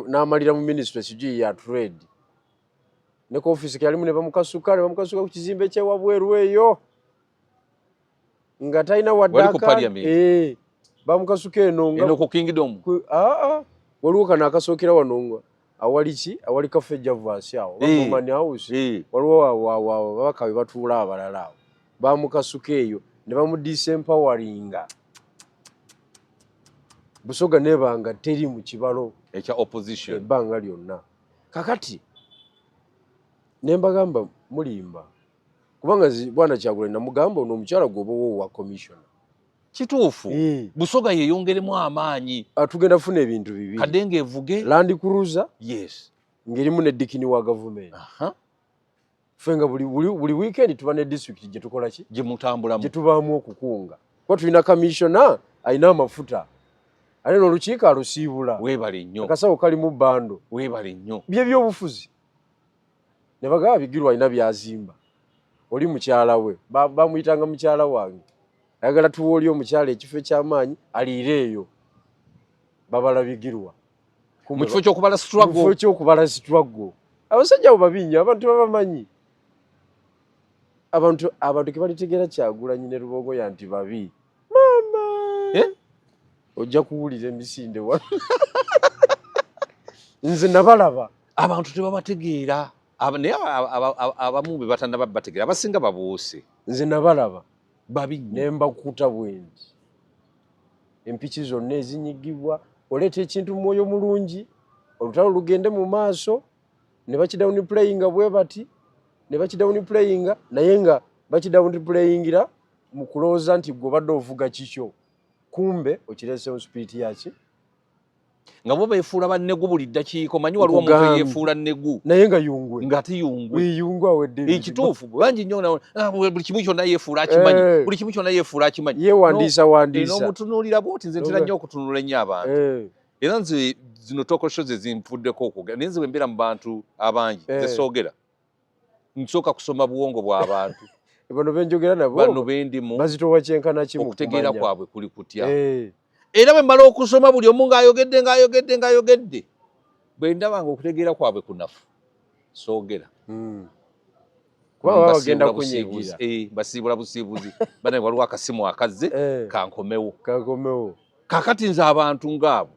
n'amalira mu ministry sijui ya trade ne ku office kyalimu ne bamukasuka ku kizimbe kyewabweru eyo nga talina waddaka bamukasuka eno ku Kingdom waliwo kano akasookera wano awali Cafe Javas awo Bamani House waliwo babaka be batuula abalala awo bamukasuka eyo ne bamudisempoweringa Busoga nebanga teri mu kibalo ekya opposition ebbanga lyonna kakati nembagamba mulimba kubanga Bwana Kyagulanyi namugamba ono omukyala gwobawo wa commissioner kituufu Busoga yeyongeremu amaanyi atugenda funa ebintu bibiri kadenge evuge Land Cruiser ngerimu ne dikini wa government fenga buli weekend tuba ne district gye tukola ki gye mutambulamu gye tubaamu okukunga kwa tulina commissioner alina amafuta alina olukiiko alusiibula weebale nnyo akasawo kali mu bando weebale nnyo by'obufuzi ne bagaba Bigirwa alina byazimba oli mukyala we bamuyitanga mukyala wange ayagala tuwa oli omukyala ekifo eky'amaanyi aliire eyo babala Bigirwa mu kifo ky'okubala struggle abasajja abo babinnya abantu babamanyi abantu ke balitegeera Kyagulanyi ne Lubongoya nti babi mama ojja kuwulira emisinde wano nze nabalaba abantu tebabategeera naye abamu be batannaba bategeera abasinga babuuse nze nabalaba babi ne mbakuta bwendi empiki zonna ezinyigibwa oleeta ekintu mu mwoyo mulungi olutalo lugende mu maaso ne bakidown playinga bwe bati ne bakidown playinga naye nga bakidown playingira mu kulooza nti gwe obadde ovuga kikyo kumbe okirese mu spirit yaki nga bo beefuula bannegu buli ddakiiko manyi waliwo omuntu yeefuula nnegu naye nga yungwe ng'ate yungwe awedde ekituufu bangi nnyo buli kimu kyonna yeefuula akimanyi buli kimu kyonna yeefuula akimanyi yeewandiisa n'omutunuulira bwoti nze ntera nnyo okutunuula ennyo abantu era nze zino talk show ze zinfuddeko okugera naye nze bwe mbeera mu bantu abangi zesoogera nsooka kusoma buwongo bw'abantu bano benjogera nabo bano bendimu bazitowa kyenkana kimu okutegeera kwabwe kuli kutya era bwe mmala okusoma buli omu ng'ayogedde bwe ndaba nga okutegeera kwabwe kunafu soogera kuba bagenda kunyigira basiibula busiibuzi bana waliwo akasimu akazze kankomewo kakati nze abantu ngaabo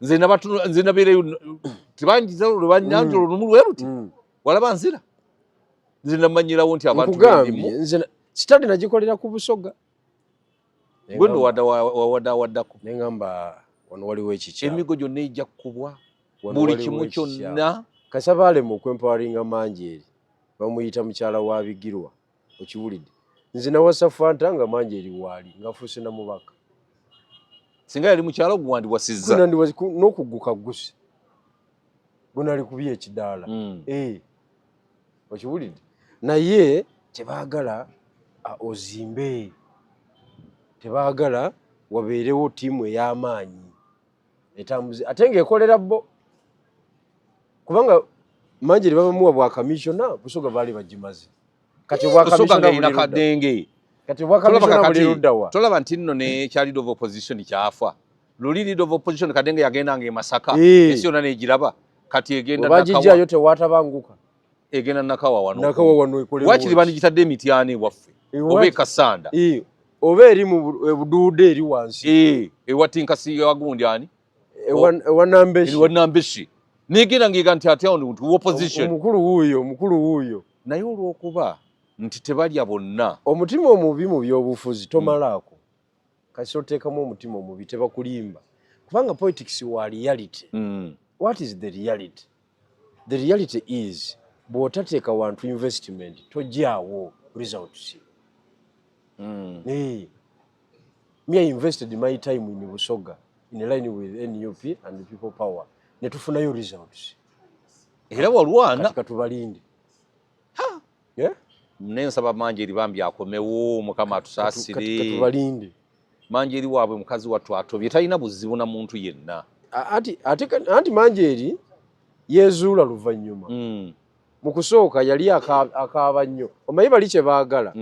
nze nabeereyo tebangiza lwebanyanjula olumu lwe luti walaba nzira nze namanyirawo nti abantu nze sitali nagikolera ku Busoga gwe ndo wawaddako neŋŋamba wano waliwo ekikyamu emigo gyonna ejja kkubwa buli kimu kyonna Kasabalemu okwempawalinga Manjeeri bamuyita mukyala wa Bigirwa okiwulidde nze nawasa Fanta nga Manjeeri waali ngafuuse na mubaka singa yali mukyala ogwandibwasizza n'okugguka gusi gunali kubye ekidaala okiwulidde naye tebaagala ozimbe tebaagala wabeerewo ttiimu ey'amaanyi etambuze ate ng'ekolera bo kubanga Manjeri babamuwa bwa kamishona Busoga baali bagimaze kati bwa kamishona kadenge kati bwa kamishona buli luddawa tolaba nti nno ne kyali of opposition kyafa luli leader of opposition kadenge yagenda nge Masaka esi yonna negiraba kati egenda nakawa tewatabanguka egenda nakawa wano ekolera wakiri bani gitadde emitiani waffe obe kasanda oba eri mu buduude eri wansi ewatinkasi wagundi ani ewanambeshi negenda ngega nti ate ono opposition omukulu wuuyo naye olw'okuba nti tebalya bonna omutima omubi mu byobufuzi tomalaako kasi oteekamu omutima omubi tebakulimba kubanga politics wa reality what is the reality the reality is bw'otateeka wantu investment tojjaawo results me I invested my time in Busoga in line with NUP and the people power netufunayo results era walwana katubalinde nensaba Manjeri bambi akomewo mukama atusaasire katubalinde Manjeri waabwe mukazi wattu atobye talina buzibu na muntu yenna anti Manjeri yezuula luvannyuma mu kusooka yali akaaba nnyo omanyi bali kye baagala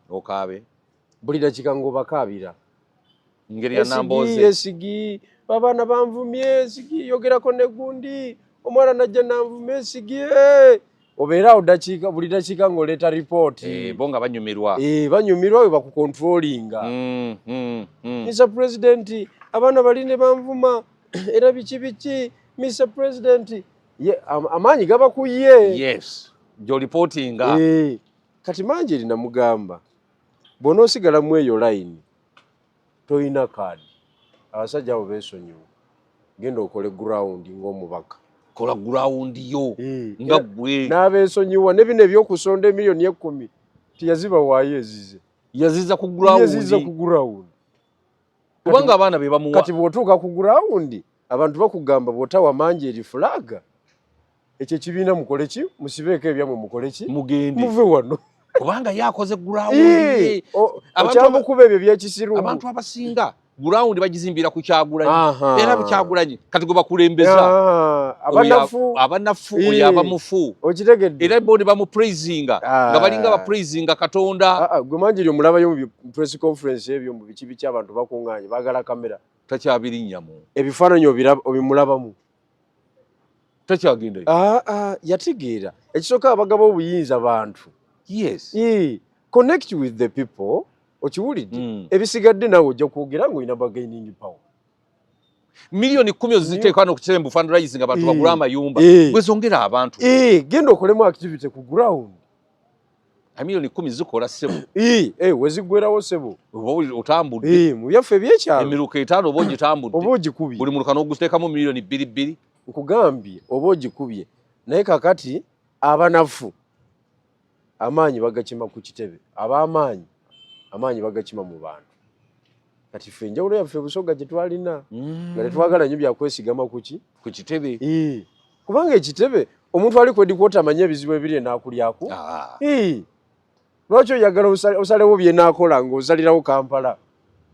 okaabe buli dakika ng'obakaabira ngeri ya namboze esigi babaana banvumye esigi yogerako ne gundi omwana najja nanvumye esigi obeera awo buli dakiika ng'oleeta ripooti bo nga banyumirwa banyumirwa we bakukontrolinga Mr. President abaana bali ne banvuma era biki Mr. President amaanyi gaba ku ye yes gy'olipotinga kati Manjeri namugamba bw'onoosigala mu eyo layini toyina kaadi abasajja abo beesonyiwa genda okole gurawundi ng'omubaka kola gurawundi yo nga gwe n'abeesonyiwa ne bino ebyokusonda emiliyoni 10 tiyazibawaayo ezize yaziza ku gurawundi kubanga abaana be bamuwa kati bw'otuuka ku gurawundi abantu bakugamba bw'otawa Manjeri fulaga ekyo ekibiina mukole ki musibeeko ebyamwe mukole ki mugende muve wano kubanga yakoze gurawundi okyamukuba ebyo byekisirungu abantu abasinga gurawundi bagizimbira ku Kyagulanyi era Kyagulanyi kati gwe bakulembeza abanafu oyo abamufu okitegedde era bo ne bamupraisinga nga balinga bapraisinga Katonda gwe Manjeri omulabayo mu press conference ebyo mu biki abantu bakuŋŋaanye baagala kamera takyabirinyamu ebifaananyi obimulabamu takyagenda yategeera ekisooka abagaba obuyinza bantu yes connect with the people okiwulidde ebisigadde naawe ojja kwogera ng'olina bargaining power miliyoni 10 oziteekwa n'okusembu fundraising abantu bagula amayumba gwezongera abantu genda okolemu activity ku ground miliyoni 10 zikola ssebo weziggwerawo ssebo otambudde mu byaffe ebyekyalo emiruka 5 oba ogitambudde oba ogikubye buli muruka n'oguteekamu miliyoni 2 nkugambye oba ogikubye naye kakati abanafu amaanyi bagakima ku kitebe ab'amaanyi amaanyi bagakima mu bantu kati ffe enjawulo yaffe Busoga gye twalina nga tetwagala nnyo byakwesigama ku kitebe kubanga ekitebe omuntu ali kwedikwota amanye ebizibu ebiri enaakulyaku lwaki oyagala osalewo byenaakola ng'ozalirawo Kampala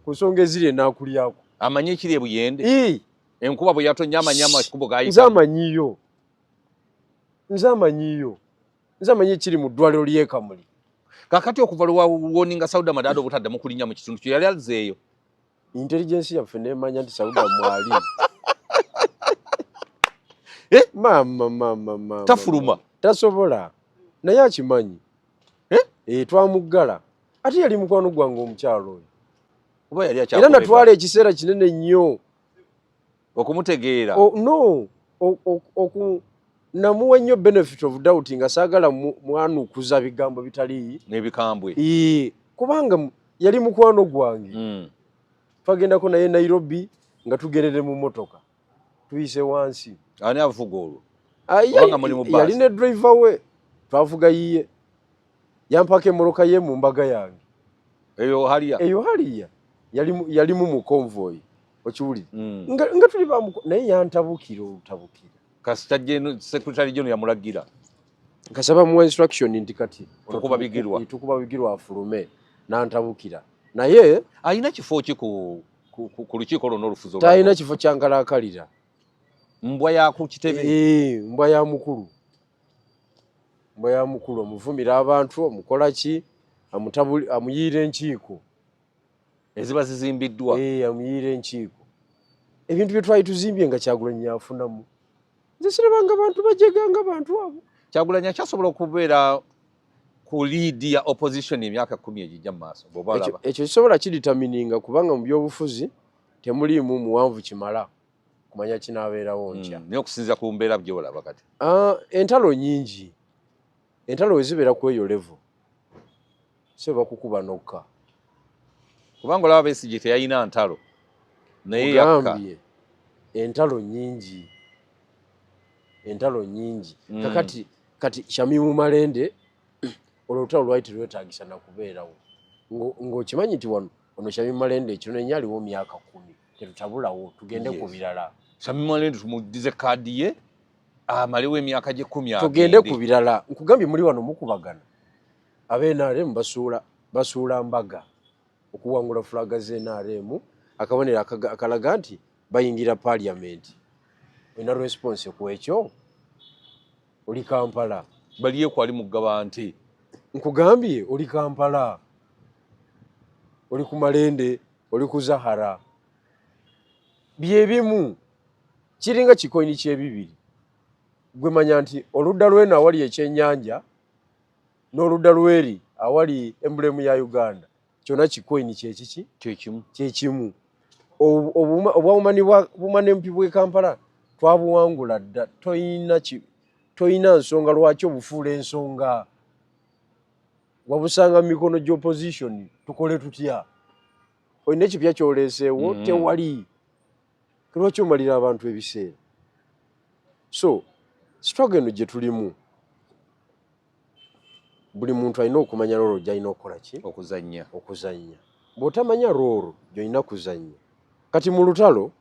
ku nsonga eziri enaakulyaku amanye ekiri ebuyende enkuba bwe yatonnya amanye amakubo gayita nze amanyiyo ekiri mu ddwaliro ly'ekamuli kakati okuva lwawoninga Sauda Madado obutaddamu kulinnya mu kitundu kyo yali azeeyo intelligence yaffe nemanya nti Sauda mwali mama tafuluma tasobola naye akimanyi twamuggala ate yali mukwano gwange omukyalo oyo era natwala ekiseera kinene nnyo okumutegeera no namuwa nnyo benefit of doubt nga saagala mwanukuza bigambo bitali n'ebikambwe kubanga yali mukwano gwange twagendako naye Nairobi nga tugerere mu motoka tuyise wansi ani avuga olwo yali ne driver we twavuga yiye yampaka emmotoka ye mu mbaga yange eyo haliya yalimu mu convoy okiwulire nga tuli naye yantabukira kasita secretary general yamulagira kasaba mu instruction nti kati tukuba bigirwa afulume n'antabukira naye ayina kifo ki ku lukiiko lwonna olufuzo talina kifo kyankalakalira mbwa ya ku kitebe mbwa ya mukulu omuvumira abantu omukola ki amuyiira enkiiko eziba zizimbiddwa amuyiira enkiiko ebintu bye twali tuzimbye nga Kyagulanyi yafunamu nze sirabanga abantu bajeganga abantu abo Kyagulanyi akyasobola okubeera ku lead ya opposition emyaka 10 egijja mu maaso bw'obalaba ekyo kisobola kiritamininga kubanga mu byobufuzi temuliimu muwanvu kimala kumanya kinaabeerawo ntya naye okusinziira ku mbeera by'olaba kati entalo nyingi entalo wezibeera ku eyo level so bakukuba nokka kubanga olaba Besigye teyalina ntalo naye yakka entalo nyingi kati Shamimu Malende olutalo lwali terwetaagisa na kubeerawo ng'okimanyi nti ono Shamimu Malende ekino nenye aliwo myaka 10 tetutabulawo tugende ku birala Shamimu Malende tumudize kaadi ye amalewo emyaka gye 10 tugende ku birala nkugambye muri wano mukubagana NRM basuula mbaga okuwangula fulaga ze NRM akabonero akalaga nti bayingira parliament olina response ku ekyo oli Kampala baliye kwali mugaba nti nkugambye oli Kampala oli ku Malende oli ku Zahara byebimu kiringa kikoini kyebibiri gwe manya nti oludda lweno awali ekyennyanja n'oludda lweri awali emblemu ya Uganda kyona kikoini kyekimu obumanempi bwe Kampala twabuwangula dda toyina nsonga lwaki obufuula ensonga wabusanga mu mikono gy'opposition tukole tutya olina ekipya kyoleeseewo tewali lwaki omalira abantu ebiseera so struggle eno gye tulimu buli muntu alina okumanya roolo gy'alina okukola ki okuzannya bw'otamanya roolo gy'olina kuzannya kati mu lutalo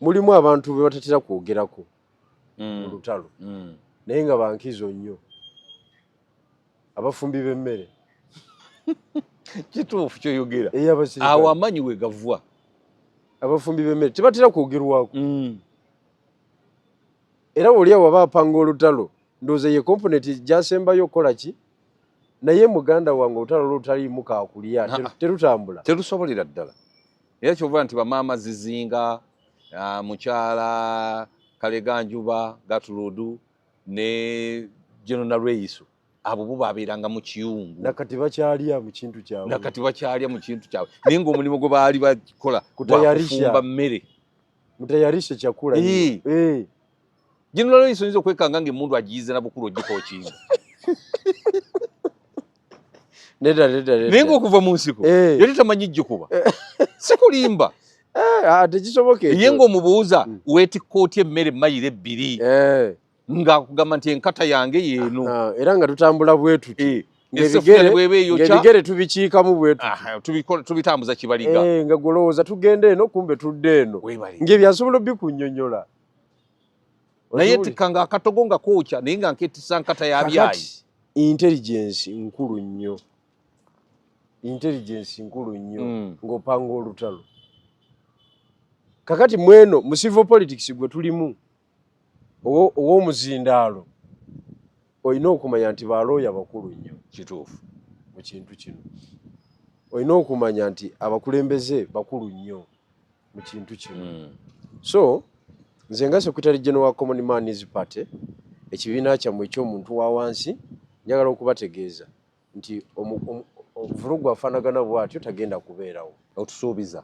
mulimu abantu be batatera kwogerako mu lutalo naye nga bankizo nnyo abafumbi b'emmere kituufu kyoyogera awo amanyi we gavwa abafumbi b'emmere tebatera kwogerwako era oli awo aba apanga olutalo ndowooza ye komponenti gyasembayo okukola ki naye muganda wange olutalo lwotaliimu kaakulya terutambula terusobolera ddala era kyova nti bamaama Zizinga mukyala Kaleganjuba Gatuludu ne General Reiso abo bo babeeranga mu kiyungu nakati bakyalya mu kintu kyabwe naye ng'omulimu gwe baali bakola kufumba mmere mutayarishe chakula General Reiso oyinza okwekanga ng'emmundu agiyize na bukulu ogikookinga naye ng'okuva mu nsiko yali tamanyi gikuba sikulimba tekisoboka ye ng'omubuuza weetikka otya emmere mayiro 2 ng'akugamba nti enkata yange yeeno era nga tutambula bwe tuti ng'ebigere tubikiikamu bwe tuti tubitambuza kibaliga nga golowooza tugende eno kumbe tudde eno ng'ebyasobola bikunyonyola naye tikanga akatogo nga kookya naye nga nketisa nkata ya byayi intelligence nkulu nnyo ng'opanga olutalo kakati mweno mu civil politics gwe tulimu ow'omuzindaalo olina okumanya nti balooya bakulu nnyo kituufu mu kintu kino olina okumanya nti abakulembeze bakulu nnyo mu kintu kino so nze nga Secretary General wa Common Man's Party ekibiina kyammwe eky'omuntu wa wansi njagala okubategeeza nti ovulugu afaanagana bw'atyo tagenda kubeerawo otusuubiza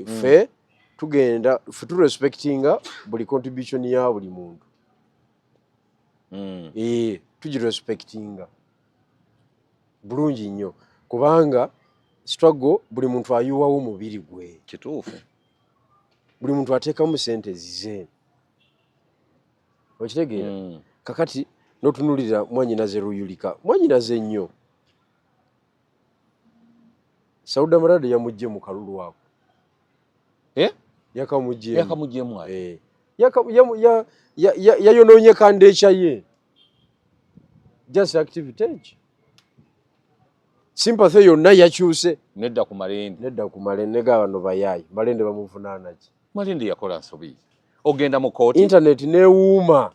ffe tugenda ffe turespectinga buli contribution ya buli muntu tugirespectinga bulungi nnyo kubanga struggle buli muntu ayuwawo mubiri gwe kituufu buli muntu ateekamu sente zize okitegeera kakati n'otunulira mwanyinaze Ruyulika mwanyinaze nnyo Sauda Marade yamugye mu kalulu ako yakamugye yayonoonye kandeekya ye just activity sympathy yonna yakyuse nedda ku Malende nega bano bayaayi Malende bamuvunaana ki Malende yakola nsobi ogenda mu kooti internet neewuuma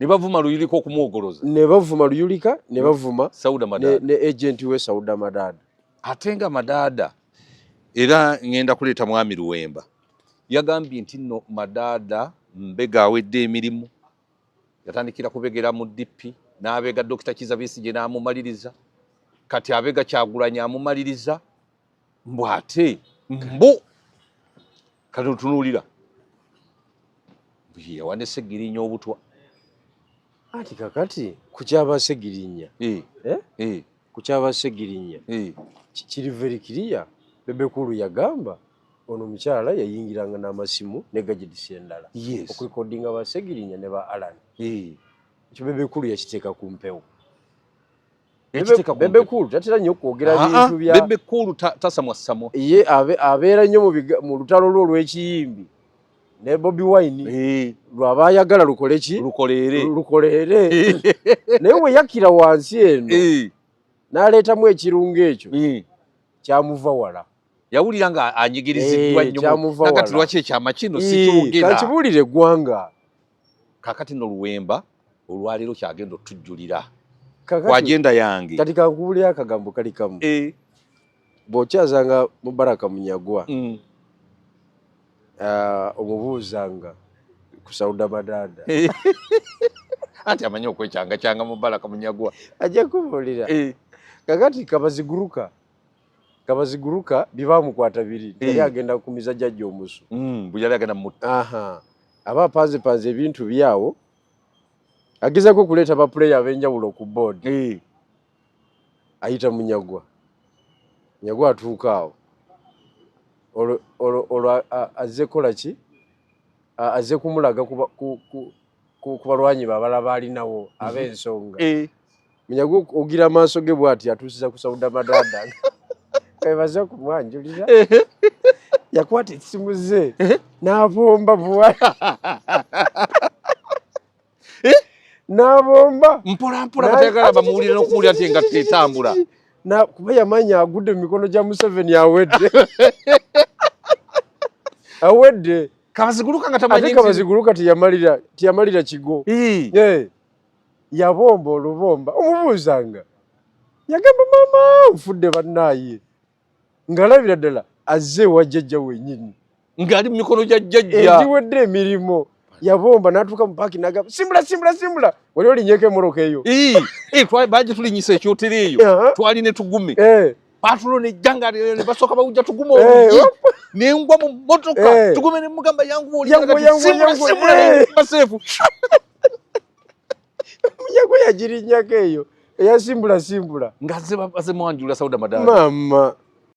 ne bavuma Luyulika okumwogoloza ne bavuma Luyulika ne bavuma Sauda Madada ne agent we Sauda Madada atenga Madada era ngenda kuleeta mwami Luwemba yagambye nti nno Madada mbega awedde emirimu yatandikira kubegera mu DP n'abega Dr. Kizza Besigye n'amumaliriza kati abega Kyagulanyi amumaliriza mbwate mbu kati otunuulira yawane Segirinnya obutwa ati kakati kukyaba Segirinnya kukyaba Segirinnya kiri very clear Bebe Cool yagamba ono mukyala yayingiranga n'amasimu ne gadgets endala okurekodinga ba Segirinnya ne ba Alan ekyo Bebe Cool yakiteeka ku mpewo Bebe Cool tatera nnyo kwogera bintu bya Bebe Cool tasamwasamwa ye abeera nnyo mu lutalo lwo olw'ekiyimbi ne Bobi Wine lwabaayagala lukole ki lukoleere naye we yakira wansi eno n'aleetamu ekirungo ekyo kyamuva wala yawulira nga anyigiriziddwa nnyo nakati lwaki ekyama kino sikyogera kakibuulire eggwanga kakati no Luwemba olwaleero kyagenda otujjulira ku agenda yange kati kankubuulira akagambo kali kamu bw'okyazanga Mubaraka Munyagwa omubuuzanga ku Sauda Madada anti amanyi okwekyanga Mubaraka Munyagwa ajja kubuulira kakati kabaziguruka bibaamukwata biri yali agenda kumiza jjajja omusu bwe yali agenda mutta aba apanzepanze ebintu byawo agezaako okuleeta bapuleya ab'enjawulo ku board ayita Munyagwa atuuka awo olwo azze kola ki azze kumulaga ku balwanyi babala baalinawo ab'ensonga Munyagwa ogira amaaso ge bw'ati atuusiza ku Sauda Madada ebaze okumwanjulira yakwata essimu ze n'abomba buwa n'abomba mpolampola batayagala bamuwulire n'okumuwulira ati nga tetambula kuba yamanya agudde mu mikono gya Museveni awedde kabaziguluka nga tamanyi ate kabaziguluka teyamalira kigo yabomba olubomba omubuuzanga yagamba maama nfudde bannaaye ng'alabira ddala azze ewa jjajja wennyini ng'ali mu mikono gya jjajja egiwedde emirimu yabomba n'atuuka mu paaki n'agamba simbula wali olinnyeko emmotoka eyo baje tulinyisa ekyotero eyo twali ne tugume patulo nejjanga ne basooka bawujja tugume olugi nengwa mu mmotoka tugume ne mugamba yangu olibaseefu Munyagwa yagirinnyako eyo eyasimbula ngazze mwanjula Sauda Madada mama